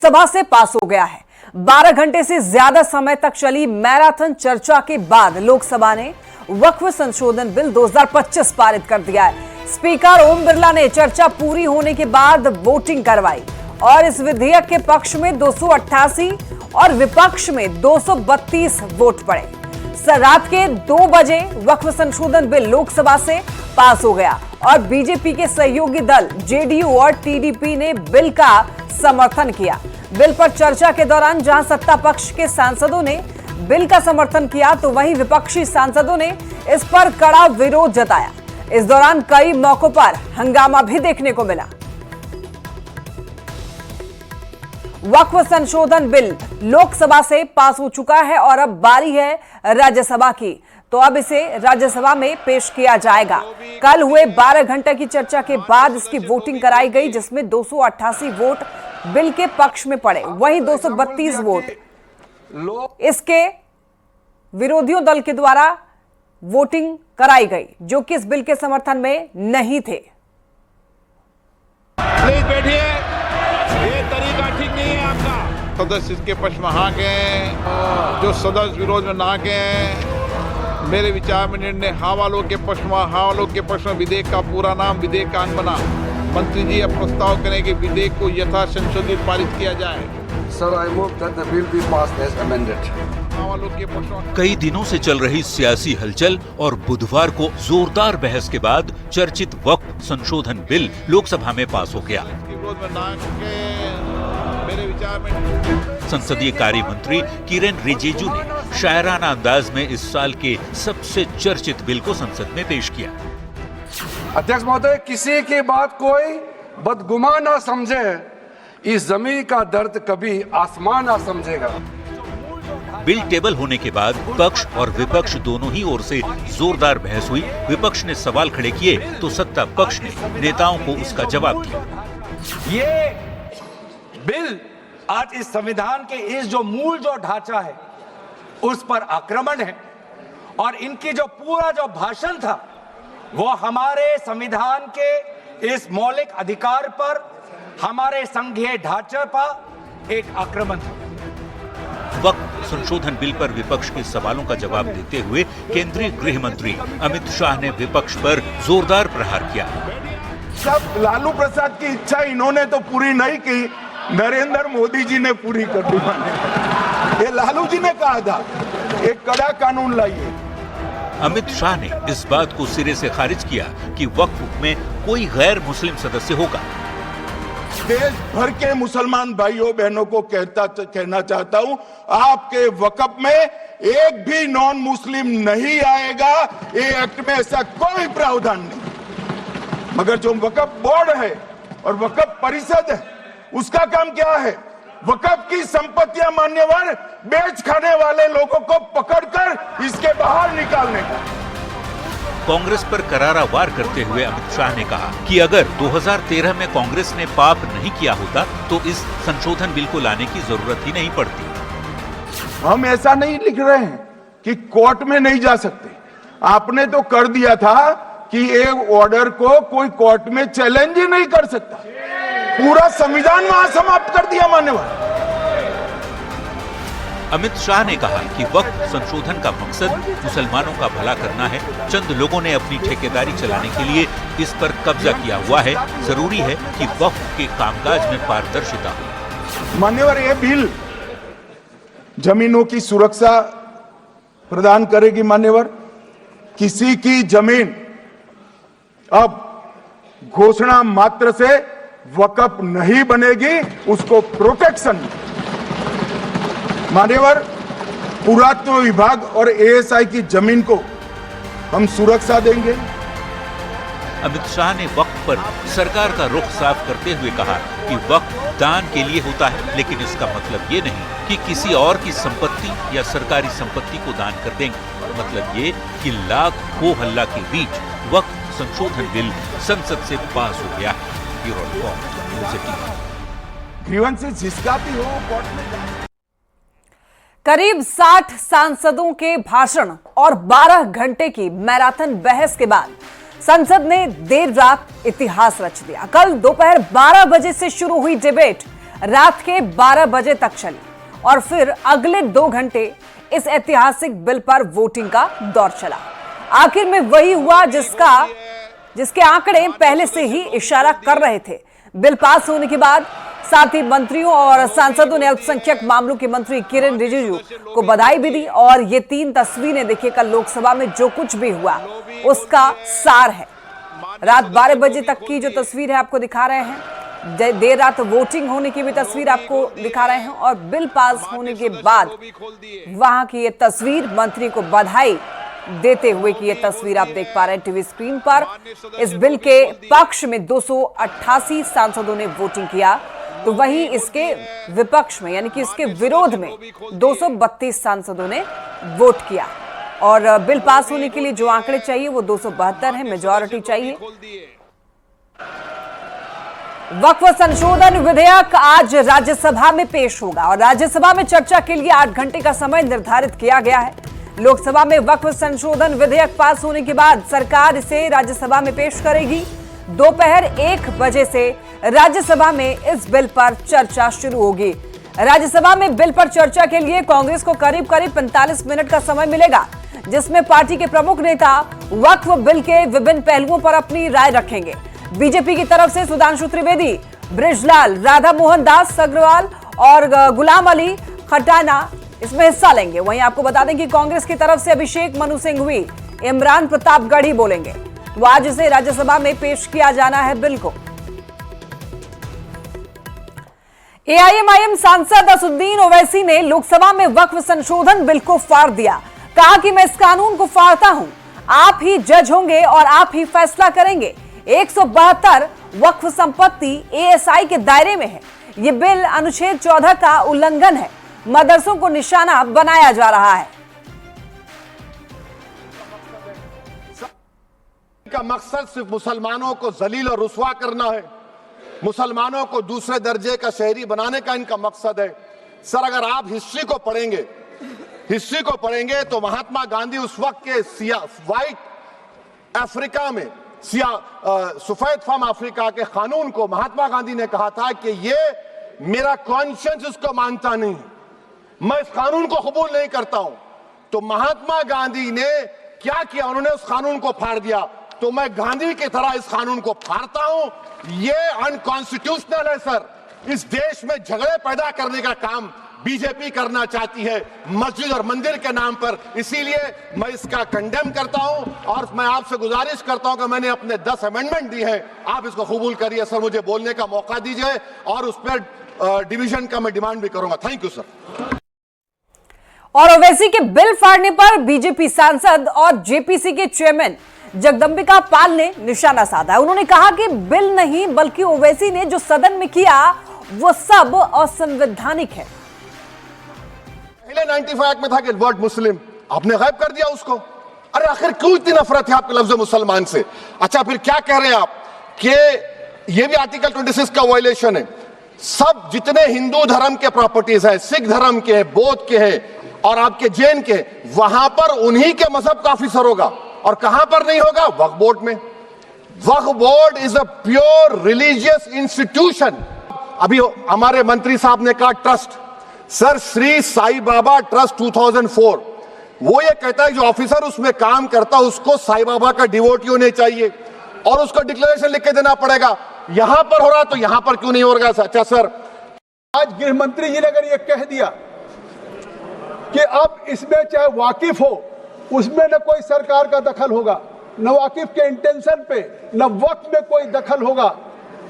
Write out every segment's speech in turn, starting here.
सभा से पास हो गया है। 12 घंटे से ज्यादा समय तक चली मैराथन चर्चा के बाद लोकसभा ने वक्फ संशोधन बिल 2025 पारित कर दिया है। स्पीकर ओम बिरला ने चर्चा पूरी होने के बाद वोटिंग करवाई और इस विधेयक के पक्ष में 288 और विपक्ष में 232 वोट पड़े। रात के 2 बजे वक्फ संशोधन बिल लोकसभा से पास हो गया और बीजेपी के सहयोगी दल जेडीयू और टीडीपी ने बिल का समर्थन किया। बिल पर चर्चा के दौरान जहां सत्ता पक्ष के सांसदों ने बिल का समर्थन किया तो वहीं विपक्षी सांसदों ने इस पर कड़ा विरोध जताया। इस दौरान कई मौकों पर हंगामा भी देखने को मिला। वक्फ संशोधन बिल लोकसभा से पास हो चुका है और अब बारी है राज्यसभा की, तो अब इसे राज्यसभा में पेश किया जाएगा। कल हुए 12 घंटे की चर्चा के बाद इसकी वोटिंग कराई गई, जिसमें 288 वोट बिल के पक्ष में पड़े, वहीं 232 वोट इसके विरोधियों दल के द्वारा वोटिंग कराई गई, जो कि इस बिल के समर्थन में नहीं थे। प्लीज बैठिए, ये तरीका ठीक नहीं है आपका। सदस्य इसके पक्ष में हाँ गए, जो सदस्य विरोध में ना गए। मेरे विचार में निर्णय हाँ वालों के पक्ष में, हाँ वालों के पक्ष में विधेयक का पूरा नाम विधेयक का अंग बना। मंत्री जी अब प्रस्ताव करें कि विधेयक को यथा संशोधित पारित किया जाए। Sir, I move that the bill be passed as amended. हाँ वालों के पक्ष में कई दिनों से चल रही सियासी हलचल और बुधवार को जोरदार बहस के बाद चर्चित वक्फ संशोधन बिल लोकसभा में पास हो गया। इसके विरोध में ना गए। मेरे विचार में संसदीय कार्य मंत्री किरेन रिजिजू ने शायराना अंदाज में इस साल के सबसे चर्चित बिल को संसद में पेश किया। अध्यक्ष महोदय, किसी की बात कोई बदगुमान ना समझे, इस जमीन का दर्द कभी आसमान ना समझेगा। बिल टेबल होने के बाद पक्ष और विपक्ष दोनों ही ओर से जोरदार बहस हुई। विपक्ष ने सवाल खड़े किए तो सत्ता पक्ष ने नेताओं को उसका जवाब दिया। ये बिल आज इस संविधान के इस जो मूल जो ढांचा है उस पर आक्रमण है और इनकी जो पूरा जो भाषण था वो हमारे संविधान के इस मौलिक अधिकार पर, हमारे संघीय ढांचे पर एक आक्रमण था। वक्फ संशोधन बिल पर विपक्ष के सवालों का जवाब देते हुए केंद्रीय गृह मंत्री अमित शाह ने विपक्ष पर जोरदार प्रहार किया। सब लालू प्रसाद की इच्छा इन्होंने तो पूरी नहीं की, नरेंद्र मोदी जी ने पूरी कर दी। ये लालू जी ने कहा था एक कड़ा कानून लाइए। अमित शाह ने इस बात को सिरे से खारिज किया कि वक्फ में कोई गैर मुस्लिम सदस्य होगा। देश भर के मुसलमान भाइयों बहनों को कहना चाहता हूं, आपके वक्फ में एक भी नॉन मुस्लिम नहीं आएगा। ये एक्ट में ऐसा कोई प्रावधान नहीं। मगर जो वक्फ बोर्ड है और वक्फ परिषद है, उसका काम क्या है? वक्फ की संपत्तियां मान्यवर बेच खाने वाले लोगों को पकड़कर इसके बाहर निकालने का। कांग्रेस पर करारा वार करते हुए अमित शाह ने कहा कि अगर 2013 में कांग्रेस ने पाप नहीं किया होता तो इस संशोधन बिल को लाने की जरूरत ही नहीं पड़ती। हम ऐसा नहीं लिख रहे हैं कि कोर्ट में नहीं जा सकते। आपने तो कर दिया था कि एक ऑर्डर को कोई कोर्ट में चैलेंज ही नहीं कर सकता। पूरा संविधान वहां समाप्त कर दिया मान्यवर। अमित शाह ने कहा कि वक्फ संशोधन का मकसद मुसलमानों का भला करना है। चंद लोगों ने अपनी ठेकेदारी चलाने के लिए इस पर कब्जा किया हुआ है। जरूरी है कि वक्फ के कामकाज में पारदर्शिता हो। मान्यवर, ये बिल जमीनों की सुरक्षा प्रदान करेगी। मान्यवर, किसी की जमीन अब घोषणा मात्र से वक्फ नहीं बनेगी, उसको प्रोटेक्शन। मान्यवर, पुरातत्व विभाग और एएसआई की जमीन को हम सुरक्षा देंगे। अमित शाह ने वक्फ पर सरकार का रुख साफ करते हुए कहा कि वक्फ दान के लिए होता है, लेकिन इसका मतलब ये नहीं कि किसी और की संपत्ति या सरकारी संपत्ति को दान कर देंगे। मतलब ये कि लाख हो हल्ला के बीच वक्फ संशोधन बिल संसद से पास हो गया है। ग्रीवेंसेस जिसका भी हो कोर्ट में। करीब 60 सांसदों के भाषण और 12 घंटे की मैराथन बहस के बाद संसद ने देर रात इतिहास रच दिया। कल दोपहर 12 बजे से शुरू हुई डिबेट रात के 12 बजे तक चली और फिर अगले 2 घंटे इस ऐतिहासिक बिल पर वोटिंग का दौर चला। आखिर में वही हुआ जिसके आंकड़े पहले से ही इशारा कर रहे थे। बिल पास होने के बाद साथ ही मंत्रियों और सांसदों ने अल्पसंख्यक मामलों के मंत्री किरेन रिजिजू को बधाई भी दी और ये 3 तस्वीरें देखिए कल लोकसभा में जो कुछ भी हुआ उसका सार है। रात 12 बजे तक की जो तस्वीर है आपको दिखा रहे हैं, देर रात वोटिंग होने की भी तस्वीर आपको दिखा रहे हैं और बिल पास होने के बाद वहां की ये तस्वीर, मंत्री को बधाई देते हुए की ये तस्वीर आप देख पा रहे हैं टीवी स्क्रीन पर। इस बिल के पक्ष में 288 सांसदों ने वोटिंग किया, तो वहीं इसके विपक्ष में यानी कि इसके विरोध में 232 सांसदों ने वोट किया और बिल पास होने के लिए जो आंकड़े चाहिए वो 272 है, मेजॉरिटी चाहिए। वक्फ संशोधन विधेयक आज राज्यसभा में पेश होगा और राज्यसभा में चर्चा के लिए 8 घंटे का समय निर्धारित किया गया है। लोकसभा में वक्फ संशोधन विधेयक पास होने के बाद सरकार इसे राज्यसभा में पेश करेगी। दोपहर 1 बजे से राज्यसभा में इस बिल पर चर्चा शुरू होगी। राज्यसभा में बिल पर चर्चा के लिए कांग्रेस को करीब 45 मिनट का समय मिलेगा, जिसमें पार्टी के प्रमुख नेता वक्फ बिल के विभिन्न पहलुओं पर अपनी राय रखेंगे। बीजेपी की तरफ से सुधांशु त्रिवेदी, बृजलाल, राधा मोहन दास अग्रवाल और गुलाम अली खटाना इसमें हिस्सा लेंगे। वहीं आपको बता दें कि कांग्रेस की तरफ से अभिषेक मनु सिंघवी, इमरान प्रतापगढ़ी बोलेंगे। तो आज इसे राज्यसभा में पेश किया जाना है बिल को। एआईएमआईएम सांसद असुद्दीन ओवैसी ने लोकसभा में वक्फ संशोधन बिल को फाड़ दिया। कहा कि मैं इस कानून को फाड़ता हूं, आप ही जज होंगे और आप ही फैसला करेंगे। 172 वक्फ संपत्ति एएसआई के दायरे में है। यह बिल अनुच्छेद 14 का उल्लंघन है। मदरसों को निशाना बनाया जा रहा है। का मकसद सिर्फ मुसलमानों को जलील और रुस्वा करना है, मुसलमानों को दूसरे दर्जे का शहरी बनाने का इनका मकसद है। सर, अगर आप हिस्ट्री को पढ़ेंगे तो महात्मा गांधी उस वक्त के व्हाइट अफ्रीका में सफेद फार्म अफ्रीका के कानून को महात्मा गांधी ने कहा था कि ये मेरा कॉन्शियंस इसको मानता नहीं, मैं इस कानून को कबूल नहीं करता हूं। तो महात्मा गांधी ने क्या किया, उन्होंने उस कानून को फाड़ दिया। तो मैं गांधी की तरह इस कानून को फाड़ता हूं। ये अनकॉन्स्टिट्यूशनल है सर। इस देश में झगड़े पैदा करने का काम बीजेपी करना चाहती है मस्जिद और मंदिर के नाम पर, इसीलिए मैं इसका कंडेम करता हूं और मैं आपसे गुजारिश करता हूं कि मैंने अपने 10 अमेंडमेंट दी है, आप इसको कबूल करिए सर, मुझे बोलने का मौका दीजिए और उस पर डिवीजन का मैं डिमांड भी करूंगा। Thank you sir. और ओवैसी के बिल फाड़ने पर बीजेपी सांसद और जेपीसी के चेयरमैन जगदंबिका पाल ने निशाना साधा। उन्होंने कहा कि बिल नहीं बल्कि ओवैसी ने जो सदन में किया वो सब असंवैधानिक है। पहले 95 में था कि वर्ड मुस्लिम, आपने गायब कर दिया उसको। अरे आखिर क्यों इतनी नफरत है आपके लफ्ज मुसलमान से? अच्छा, फिर क्या कह रहे हैं आप कि ये भी आर्टिकल 26 का वायलेशन है। सब जितने हिंदू धर्म के प्रॉपर्टीज है, सिख धर्म के, बौद्ध के हैं और आपके जैन के, वहां पर उन्हीं के मजहब का ऑफिसर होगा। और कहां पर नहीं होगा? वक्फ बोर्ड में। Waqf board is a pure religious institution. अभी हमारे मंत्री साहब ने कहा trust, sir Shri Sai Baba trust 2004, वो ये कहता है जो ऑफिसर उसमें काम करता है उसको साई बाबा का डिवोटी होने चाहिए और उसको डिक्लेरेशन लिख के देना पड़ेगा। यहां पर हो रहा तो यहां पर क्यों नहीं हो रहा? अच्छा सर, आज गृह मंत्री जी ने अगर ये कह दिया कि अब इसमें चाहे वाकिफ हो, उसमें न कोई सरकार का दखल होगा, न वाकिफ के इंटेंशन पे, न वक्त में कोई दखल होगा,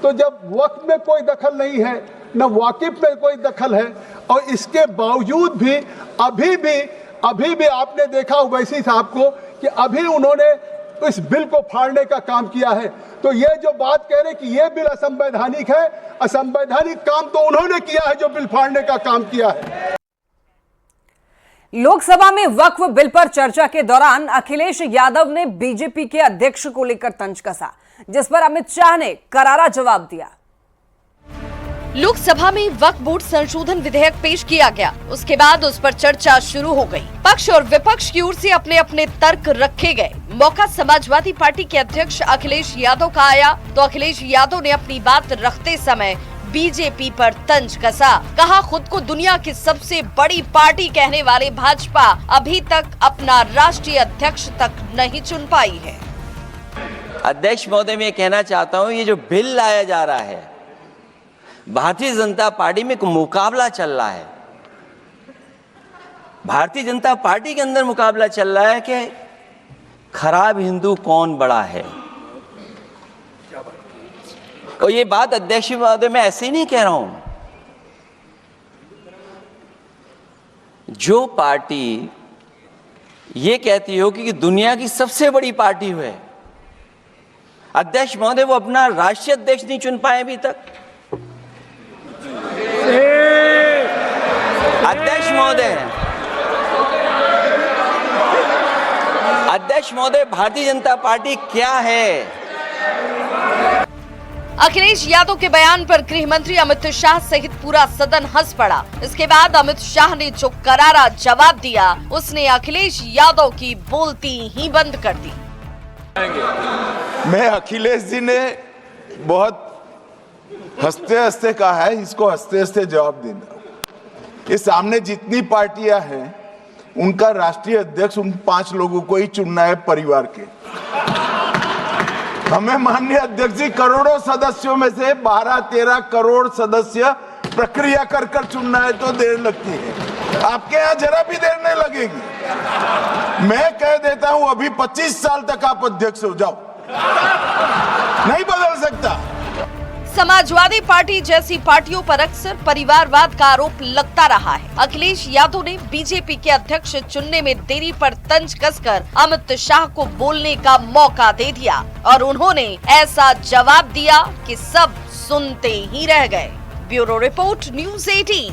तो जब वक्त में कोई दखल नहीं है, न वाकिफ में कोई दखल है, और इसके बावजूद भी अभी भी आपने देखा ओवैसी साहब को कि अभी उन्होंने इस बिल को फाड़ने का काम किया है। तो ये जो बात कह रहे कि ये बिल असंवैधानिक है, असंवैधानिक काम तो उन्होंने किया है जो बिल फाड़ने का काम किया है। लोकसभा में वक्फ बिल पर चर्चा के दौरान अखिलेश यादव ने बीजेपी के अध्यक्ष को लेकर तंज कसा, जिस पर अमित शाह ने करारा जवाब दिया। लोकसभा में वक्फ बोर्ड संशोधन विधेयक पेश किया गया, उसके बाद उस पर चर्चा शुरू हो गई। पक्ष और विपक्ष की ओर से अपने अपने तर्क रखे गए। मौका समाजवादी पार्टी के अध्यक्ष अखिलेश यादव का आया तो अखिलेश यादव ने अपनी बात रखते समय बीजेपी पर तंज कसा। कहा खुद को दुनिया की सबसे बड़ी पार्टी कहने वाले भाजपा अभी तक अपना राष्ट्रीय अध्यक्ष तक नहीं चुन पाई है। अध्यक्ष महोदय, मैं कहना चाहता हूं, ये जो बिल लाया जा रहा है, भारतीय जनता पार्टी में एक मुकाबला चल रहा है। भारतीय जनता पार्टी के अंदर मुकाबला चल रहा है कि खराब हिंदू कौन बड़ा है। और ये बात अध्यक्ष महोदय मैं ऐसे ही नहीं कह रहा हूं। जो पार्टी ये कहती हो कि दुनिया की सबसे बड़ी पार्टी है, अध्यक्ष महोदय वो अपना राष्ट्रीय अध्यक्ष नहीं चुन पाए अभी तक। अध्यक्ष महोदय भारतीय जनता पार्टी क्या है? अखिलेश यादव के बयान पर गृह मंत्री अमित शाह सहित पूरा सदन हंस पड़ा। इसके बाद अमित शाह ने जो करारा जवाब दिया, उसने अखिलेश यादव की बोलती ही बंद कर दी। मैं अखिलेश जी ने बहुत हंसते हंसते कहा है, इसको हंसते हंसते जवाब देना। ये सामने जितनी पार्टियां हैं उनका राष्ट्रीय अध्यक्ष उन 5 लोगों को ही चुनना है परिवार के। हमें माननीय अध्यक्ष जी करोड़ों सदस्यों में से 12-13 करोड़ सदस्य प्रक्रिया कर कर चुनना है तो देर लगती है। आपके यहाँ जरा भी देर नहीं लगेगी। मैं कह देता हूं अभी 25 साल तक आप अध्यक्ष हो जाओ, नहीं बदल सकता। समाजवादी पार्टी जैसी पार्टियों पर अक्सर परिवारवाद का आरोप लगता रहा है। अखिलेश यादव ने बीजेपी के अध्यक्ष चुनने में देरी पर तंज कसकर अमित शाह को बोलने का मौका दे दिया और उन्होंने ऐसा जवाब दिया कि सब सुनते ही रह गए। Bureau report, news 18।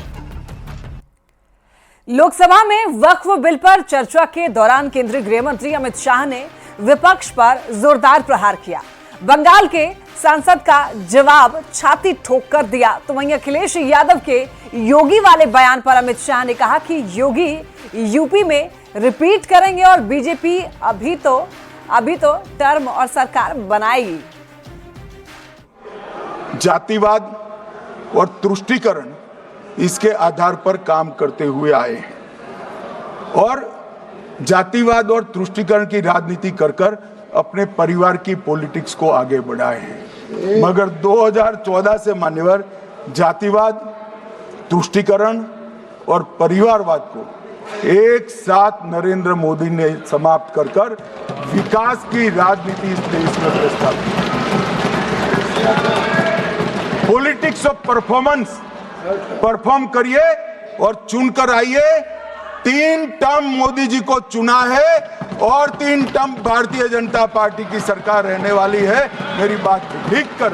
लोकसभा में वक्फ बिल पर चर्चा के दौरान केंद्रीय गृह मंत्री अमित शाह ने विपक्ष पर जोरदार प्रहार किया। बंगाल के सांसद का जवाब छाती ठोक कर दिया। तो वहीं अखिलेश यादव के योगी वाले बयान पर अमित शाह ने कहा कि योगी यूपी में रिपीट करेंगे और बीजेपी अभी तो टर्म और सरकार बनाएगी। जातिवाद और तुष्टीकरण इसके आधार पर काम करते हुए आए हैं और जातिवाद और तुष्टीकरण की राजनीति कर अपने परिवार की पॉलिटिक्स को आगे बढ़ाए हैं। मगर 2014 से मान्यवर जातिवाद, तुष्टीकरण और परिवारवाद को एक साथ नरेंद्र मोदी ने समाप्त कर विकास की राजनीति इस देश में प्रस्तावित की। पॉलिटिक्स ऑफ परफॉर्मेंस, परफॉर्म करिए और चुनकर आइए। 3 टर्म मोदी जी को चुना है और 3 टर्म भारतीय जनता पार्टी की सरकार रहने वाली है। मेरी बात लिख कर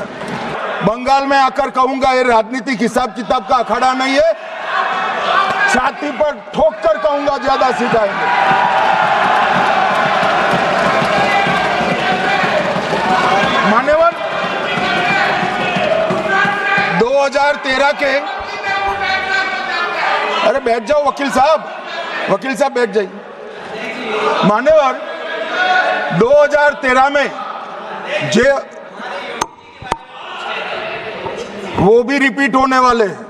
बंगाल में आकर कहूंगा, ये राजनीतिक हिसाब किताब का अखाड़ा नहीं है। छाती पर ठोक कर कहूंगा, ज्यादा सीट आएंगे। मान्यवर 2013 के, अरे बैठ जाओ वकील साहब बैठ जाइए। मान्यवर 2013 में वो भी रिपीट होने वाले हैं।